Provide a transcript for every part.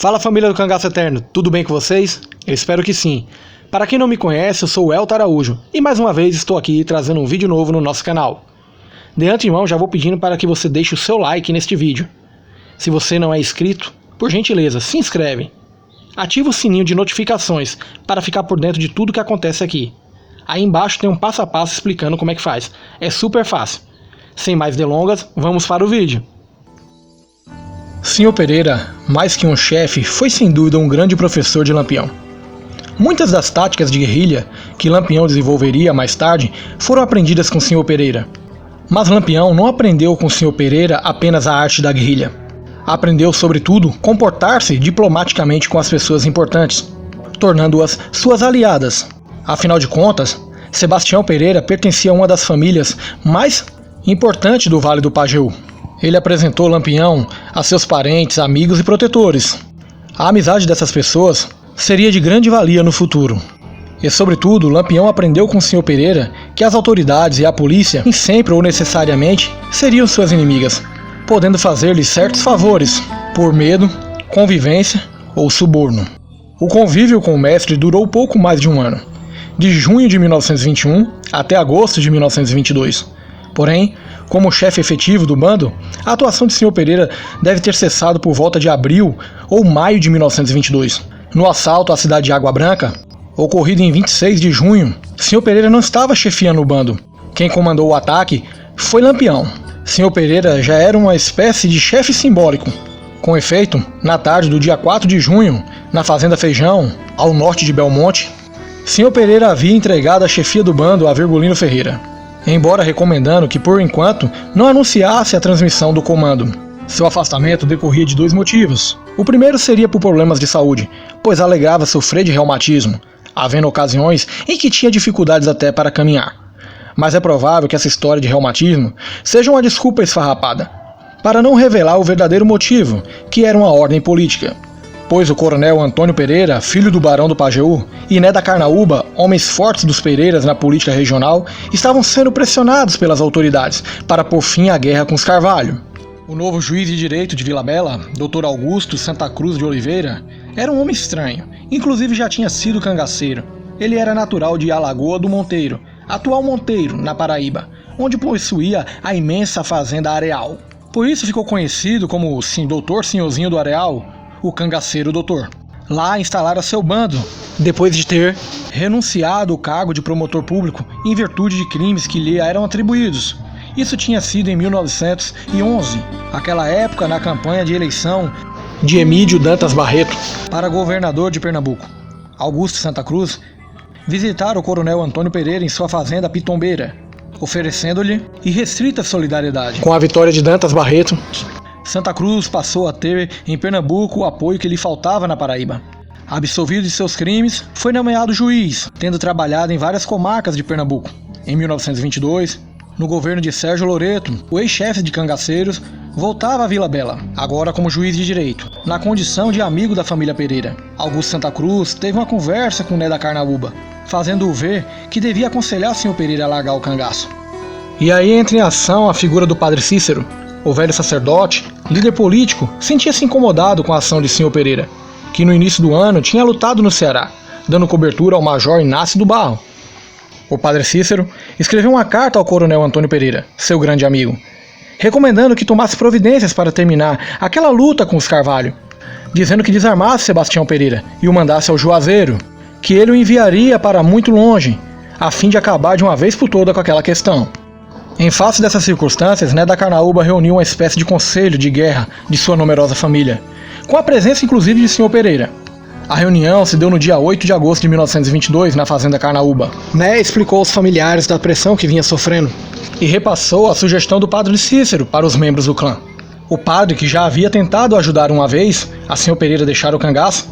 Fala, família do Cangaço Eterno, tudo bem com vocês? Eu espero que sim. Para quem não me conhece, eu sou o Elton Araújo e mais uma vez estou aqui trazendo um vídeo novo no nosso canal. De antemão já vou pedindo para que você deixe o seu like neste vídeo. Se você não é inscrito, por gentileza, se inscreve. Ativa o sininho de notificações para ficar por dentro de tudo que acontece aqui. Aí embaixo tem um passo a passo explicando como é que faz. É super fácil. Sem mais delongas, vamos para o vídeo. Sr. Pereira, mais que um chefe, foi sem dúvida um grande professor de Lampião. Muitas das táticas de guerrilha que Lampião desenvolveria mais tarde foram aprendidas com Sr. Pereira. Mas Lampião não aprendeu com Sr. Pereira apenas a arte da guerrilha. Aprendeu, sobretudo, comportar-se diplomaticamente com as pessoas importantes, tornando-as suas aliadas. Afinal de contas, Sebastião Pereira pertencia a uma das famílias mais importantes do Vale do Pajeú. Ele apresentou Lampião a seus parentes, amigos e protetores. A amizade dessas pessoas seria de grande valia no futuro. E, sobretudo, Lampião aprendeu com o Sr. Pereira que as autoridades e a polícia, nem sempre ou necessariamente, seriam suas inimigas, podendo fazer-lhes certos favores, por medo, convivência ou suborno. O convívio com o mestre durou pouco mais de um ano, de junho de 1921 até agosto de 1922. Porém, como chefe efetivo do bando, a atuação de Sr. Pereira deve ter cessado por volta de abril ou maio de 1922. No assalto à cidade de Água Branca, ocorrido em 26 de junho, Sr. Pereira não estava chefiando o bando. Quem comandou o ataque foi Lampião. Sr. Pereira já era uma espécie de chefe simbólico. Com efeito, na tarde do dia 4 de junho, na Fazenda Feijão, ao norte de Belmonte, Sr. Pereira havia entregado a chefia do bando a Virgulino Ferreira, embora recomendando que, por enquanto, não anunciasse a transmissão do comando. Seu afastamento decorria de dois motivos. O primeiro seria por problemas de saúde, pois alegava sofrer de reumatismo, havendo ocasiões em que tinha dificuldades até para caminhar. Mas é provável que essa história de reumatismo seja uma desculpa esfarrapada, para não revelar o verdadeiro motivo, que era uma ordem política. Pois o coronel Antônio Pereira, filho do barão do Pajeú, e Né da Carnaúba, homens fortes dos Pereiras na política regional, estavam sendo pressionados pelas autoridades para pôr fim à guerra com os Carvalho. O novo juiz de direito de Vila Bela, Dr. Augusto Santa Cruz de Oliveira, era um homem estranho, inclusive já tinha sido cangaceiro. Ele era natural de Alagoa do Monteiro, atual Monteiro, na Paraíba, onde possuía a imensa fazenda Areal. Por isso ficou conhecido como Doutor Senhorzinho do Areal, o cangaceiro doutor. Lá instalara seu bando, depois de ter renunciado ao cargo de promotor público em virtude de crimes que lhe eram atribuídos. Isso tinha sido em 1911, aquela época na campanha de eleição de Emídio Dantas Barreto para governador de Pernambuco. Augusto Santa Cruz visitara o coronel Antônio Pereira em sua fazenda Pitombeira, oferecendo-lhe irrestrita solidariedade. Com a vitória de Dantas Barreto, Santa Cruz passou a ter em Pernambuco o apoio que lhe faltava na Paraíba. Absolvido de seus crimes, foi nomeado juiz, tendo trabalhado em várias comarcas de Pernambuco. Em 1922, no governo de Sérgio Loreto, o ex-chefe de cangaceiros voltava a Vila Bela, agora como juiz de direito, na condição de amigo da família Pereira. Augusto Santa Cruz teve uma conversa com Né da Carnaúba, fazendo-o ver que devia aconselhar Sr. Pereira a largar o cangaço. E aí entra em ação a figura do Padre Cícero. O velho sacerdote, líder político, sentia-se incomodado com a ação de Sr. Pereira, que no início do ano tinha lutado no Ceará, dando cobertura ao major Inácio do Barro. O padre Cícero escreveu uma carta ao coronel Antônio Pereira, seu grande amigo, recomendando que tomasse providências para terminar aquela luta com os Carvalho, dizendo que desarmasse Sebastião Pereira e o mandasse ao Juazeiro, que ele o enviaria para muito longe, a fim de acabar de uma vez por toda com aquela questão. Em face dessas circunstâncias, Né da Carnaúba reuniu uma espécie de conselho de guerra de sua numerosa família, com a presença inclusive de Sr. Pereira. A reunião se deu no dia 8 de agosto de 1922, na Fazenda Carnaúba. Né explicou aos familiares da pressão que vinha sofrendo e repassou a sugestão do padre Cícero para os membros do clã. O padre, que já havia tentado ajudar uma vez a Sr. Pereira deixar o cangaço,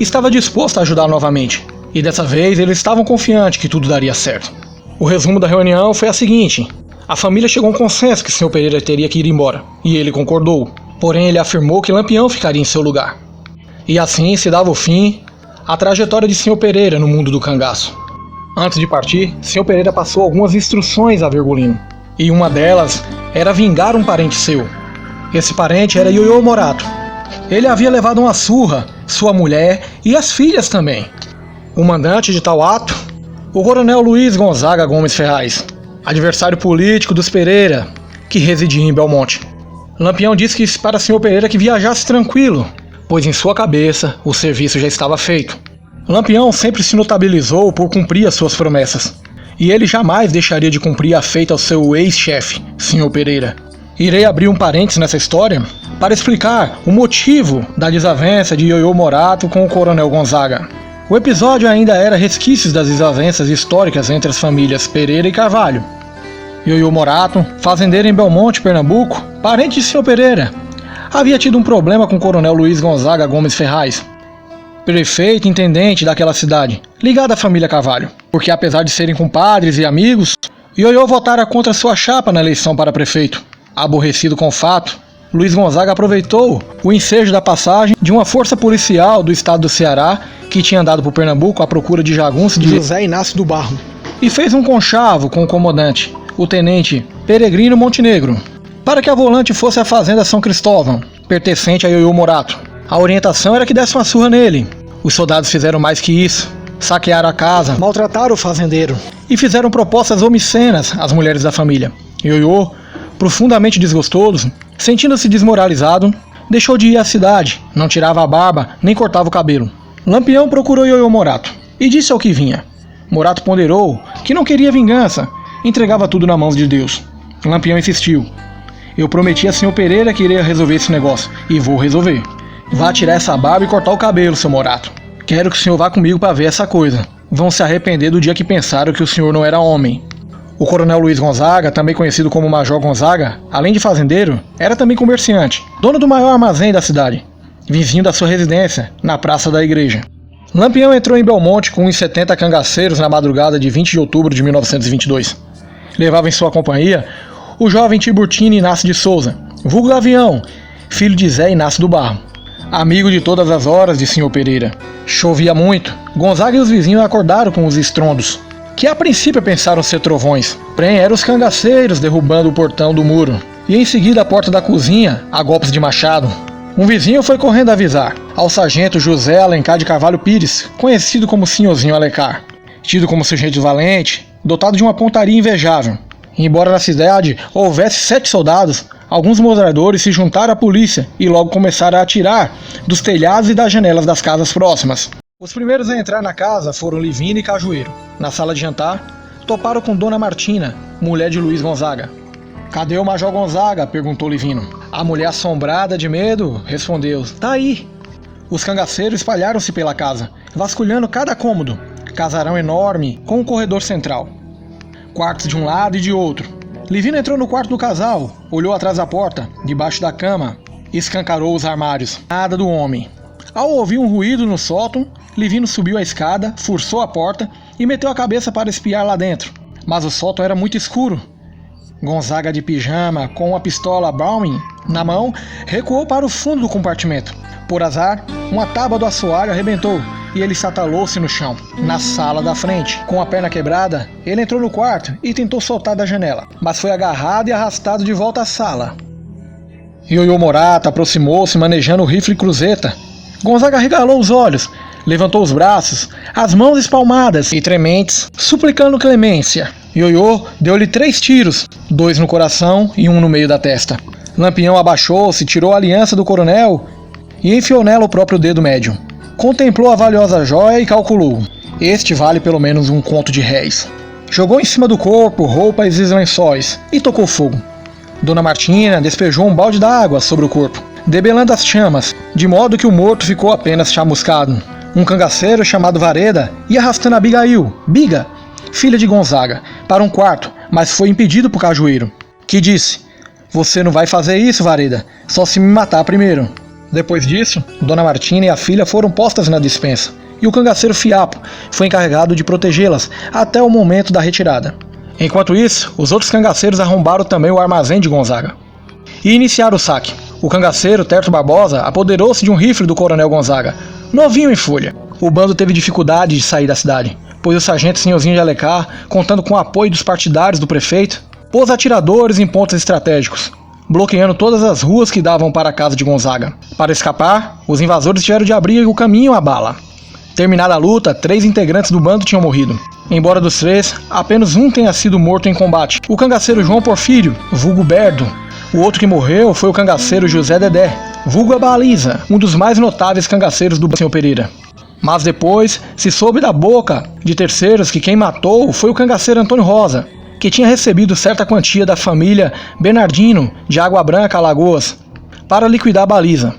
estava disposto a ajudar novamente, e dessa vez eles estavam confiantes que tudo daria certo. O resumo da reunião foi a seguinte: a família chegou a um consenso que Sr. Pereira teria que ir embora, e ele concordou. Porém, ele afirmou que Lampião ficaria em seu lugar. E assim se dava o fim à trajetória de Sr. Pereira no mundo do cangaço. Antes de partir, Sr. Pereira passou algumas instruções a Virgulino, e uma delas era vingar um parente seu. Esse parente era Ioiô Morato. Ele havia levado uma surra sua mulher e as filhas também. O mandante de tal ato, o coronel Luiz Gonzaga Gomes Ferraz, adversário político dos Pereira, que residia em Belmonte. Lampião disse que para o Sr. Pereira que viajasse tranquilo, pois em sua cabeça o serviço já estava feito. Lampião sempre se notabilizou por cumprir as suas promessas, e ele jamais deixaria de cumprir a feita ao seu ex-chefe, Sr. Pereira. Irei abrir um parênteses nessa história para explicar o motivo da desavença de Ioiô Morato com o coronel Gonzaga. O episódio ainda era resquícios das desavenças históricas entre as famílias Pereira e Carvalho. Ioiô Morato, fazendeiro em Belmonte, Pernambuco, parente de Sr. Pereira, havia tido um problema com o coronel Luiz Gonzaga Gomes Ferraz, prefeito e intendente daquela cidade, ligado à família Carvalho, porque apesar de serem compadres e amigos, Ioiô votara contra sua chapa na eleição para prefeito. Aborrecido com o fato, Luiz Gonzaga aproveitou o ensejo da passagem de uma força policial do estado do Ceará que tinha andado por Pernambuco à procura de jagunço de José Inácio do Barro e fez um conchavo com o comandante, o tenente Peregrino Montenegro, para que a volante fosse a fazenda São Cristóvão, pertencente a Ioiô Morato. A orientação era que desse uma surra nele. Os soldados fizeram mais que isso, saquearam a casa, maltrataram o fazendeiro e fizeram propostas obscenas às mulheres da família. Ioiô, profundamente desgostoso, sentindo-se desmoralizado, deixou de ir à cidade, não tirava a barba nem cortava o cabelo. Lampião procurou Ioiô Morato e disse ao que vinha. Morato ponderou que não queria vingança, entregava tudo na mão de Deus. Lampião insistiu. Eu prometi a Sr. Pereira que iria resolver esse negócio, e vou resolver. Vá tirar essa barba e cortar o cabelo, seu Morato. Quero que o senhor vá comigo para ver essa coisa. Vão se arrepender do dia que pensaram que o senhor não era homem. O coronel Luiz Gonzaga, também conhecido como Major Gonzaga, além de fazendeiro, era também comerciante, dono do maior armazém da cidade, vizinho da sua residência, na Praça da Igreja. Lampião entrou em Belmonte com uns 70 cangaceiros na madrugada de 20 de outubro de 1922. Levava em sua companhia o jovem Tiburtino Inácio de Souza, vulgo Gavião, filho de Zé Inácio do Barro, amigo de todas as horas de Sr. Pereira. Chovia muito, Gonzaga e os vizinhos acordaram com os estrondos, que a princípio pensaram ser trovões, porém eram os cangaceiros derrubando o portão do muro, e em seguida a porta da cozinha a golpes de machado. Um vizinho foi correndo avisar ao sargento José Alencar de Carvalho Pires, conhecido como Senhorzinho Alencar, tido como sujeito valente, dotado de uma pontaria invejável. Embora na cidade houvesse 7 soldados, alguns moradores se juntaram à polícia e logo começaram a atirar dos telhados e das janelas das casas próximas. Os primeiros a entrar na casa foram Livino e Cajueiro. Na sala de jantar, toparam com Dona Martina, mulher de Luiz Gonzaga. Cadê o Major Gonzaga? Perguntou Livino. A mulher, assombrada de medo, respondeu: tá aí. Os cangaceiros espalharam-se pela casa, vasculhando cada cômodo. Casarão enorme, com um corredor central. Quartos de um lado e de outro. Livino entrou no quarto do casal, olhou atrás da porta, debaixo da cama, e escancarou os armários. Nada do homem. Ao ouvir um ruído no sótão, Livino subiu a escada, forçou a porta e meteu a cabeça para espiar lá dentro. Mas o sótão era muito escuro. Gonzaga, de pijama, com uma pistola Browning na mão, recuou para o fundo do compartimento. Por azar, uma tábua do assoalho arrebentou e ele se atalou-se no chão, na sala da frente. Com a perna quebrada, ele entrou no quarto e tentou soltar da janela, mas foi agarrado e arrastado de volta à sala. Ioiô Morato aproximou-se manejando o rifle cruzeta. Gonzaga regalou os olhos, levantou os braços, as mãos espalmadas e trementes, suplicando clemência. Ioiô deu-lhe 3 tiros, 2 no coração e 1 no meio da testa. Lampião abaixou-se, tirou a aliança do coronel e enfiou nela o próprio dedo médio. Contemplou a valiosa joia e calculou: este vale pelo menos um conto de réis. Jogou em cima do corpo roupas e lençóis e tocou fogo. Dona Martina despejou um balde d'água sobre o corpo, debelando as chamas, de modo que o morto ficou apenas chamuscado. Um cangaceiro chamado Vareda ia arrastando Abigail, Biga, filha de Gonzaga, para um quarto, mas foi impedido por Cajueiro, que disse: você não vai fazer isso, Vareda, só se me matar primeiro. Depois disso, Dona Martina e a filha foram postas na despensa, e o cangaceiro Fiapo foi encarregado de protegê-las até o momento da retirada. Enquanto isso, os outros cangaceiros arrombaram também o armazém de Gonzaga e iniciaram o saque. O cangaceiro Terto Barbosa apoderou-se de um rifle do coronel Gonzaga, novinho em folha. O bando teve dificuldade de sair da cidade, pois o sargento Senhorzinho de Alencar, contando com o apoio dos partidários do prefeito, pôs atiradores em pontos estratégicos. bloqueando todas as ruas que davam para a casa de Gonzaga. Para escapar, os invasores tiveram de abrir o caminho à bala. Terminada a luta, 3 integrantes do bando tinham morrido. Embora dos 3, apenas um tenha sido morto em combate, o cangaceiro João Porfírio, vulgo Berdo. O outro que morreu foi o cangaceiro José Dedé, vulgo a Baliza, um dos mais notáveis cangaceiros do Sr. Pereira. Mas depois se soube da boca de terceiros que quem matou foi o cangaceiro Antônio Rosa, que tinha recebido certa quantia da família Bernardino de Água Branca, Alagoas, para liquidar a Baliza,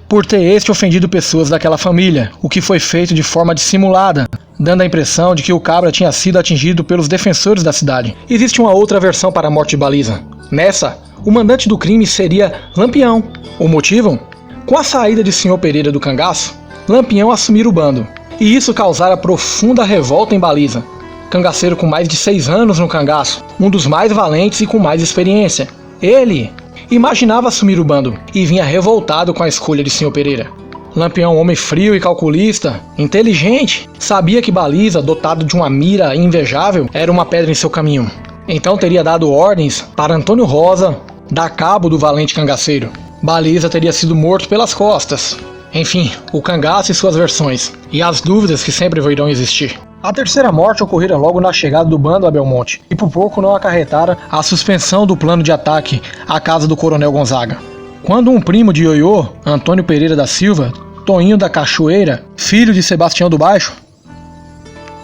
por ter este ofendido pessoas daquela família, o que foi feito de forma dissimulada, dando a impressão de que o cabra tinha sido atingido pelos defensores da cidade. Existe uma outra versão para a morte de Baliza. Nessa, o mandante do crime seria Lampião. O motivo? Com a saída de Sr. Pereira do cangaço, Lampião assumira o bando, e isso causara profunda revolta em Baliza, cangaceiro com mais de 6 anos no cangaço, um dos mais valentes e com mais experiência. Ele imaginava assumir o bando e vinha revoltado com a escolha de Sr. Pereira. Lampião, homem frio e calculista, inteligente, sabia que Baliza, dotado de uma mira invejável, era uma pedra em seu caminho. Então teria dado ordens para Antônio Rosa dar cabo do valente cangaceiro. Baliza teria sido morto pelas costas. Enfim, o cangaço e suas versões, e as dúvidas que sempre irão existir. A terceira morte ocorrera logo na chegada do bando a Belmonte, e por pouco não acarretara a suspensão do plano de ataque à casa do Coronel Gonzaga. Quando um primo de Ioiô, Antônio Pereira da Silva, Toinho da Cachoeira, filho de Sebastião do Baixo,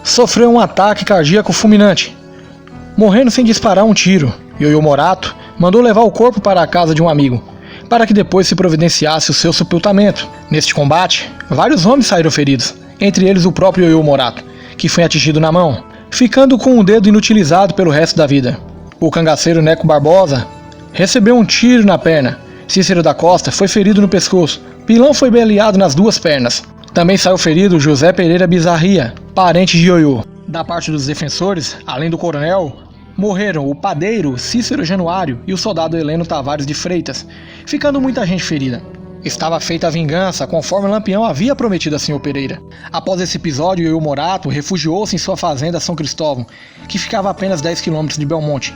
sofreu um ataque cardíaco fulminante, morrendo sem disparar um tiro. Ioiô Morato mandou levar o corpo para a casa de um amigo, para que depois se providenciasse o seu sepultamento. Neste combate, vários homens saíram feridos, entre eles o próprio Ioiô Morato, que foi atingido na mão, ficando com o dedo inutilizado pelo resto da vida. O cangaceiro Neco Barbosa recebeu um tiro na perna. Cícero da Costa foi ferido no pescoço. Pilão foi baleado nas 2 pernas. Também saiu ferido José Pereira Bizarria, parente de Ioiô. Da parte dos defensores, além do coronel, morreram o padeiro Cícero Januário e o soldado Heleno Tavares de Freitas, ficando muita gente ferida. Estava feita a vingança, conforme Lampião havia prometido a Sr. Pereira. Após esse episódio, Ioiô Morato refugiou-se em sua fazenda São Cristóvão, que ficava a apenas 10 km de Belmonte.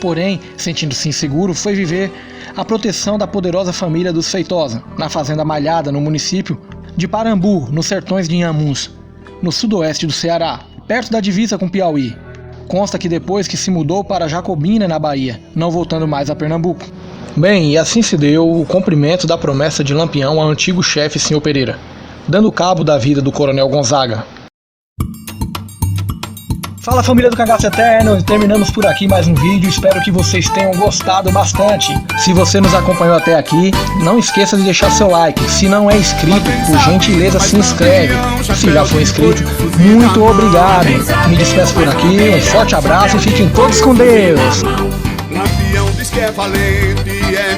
Porém, sentindo-se inseguro, foi viver a proteção da poderosa família dos Feitosa, na fazenda Malhada, no município de Parambu, nos sertões de Inhamuns, no sudoeste do Ceará, perto da divisa com Piauí. Consta que depois que se mudou para Jacobina, na Bahia, não voltando mais a Pernambuco. Bem, e assim se deu o cumprimento da promessa de Lampião ao antigo chefe Sr. Pereira, dando cabo da vida do Coronel Gonzaga. Fala, família do Cangaço Eterno, terminamos por aqui mais um vídeo, espero que vocês tenham gostado bastante. Se você nos acompanhou até aqui, não esqueça de deixar seu like. Se não é inscrito, por gentileza se inscreve. Se já for inscrito, muito obrigado. Me despeço por aqui, um forte abraço e fiquem todos com Deus. Lampião diz que é valente, é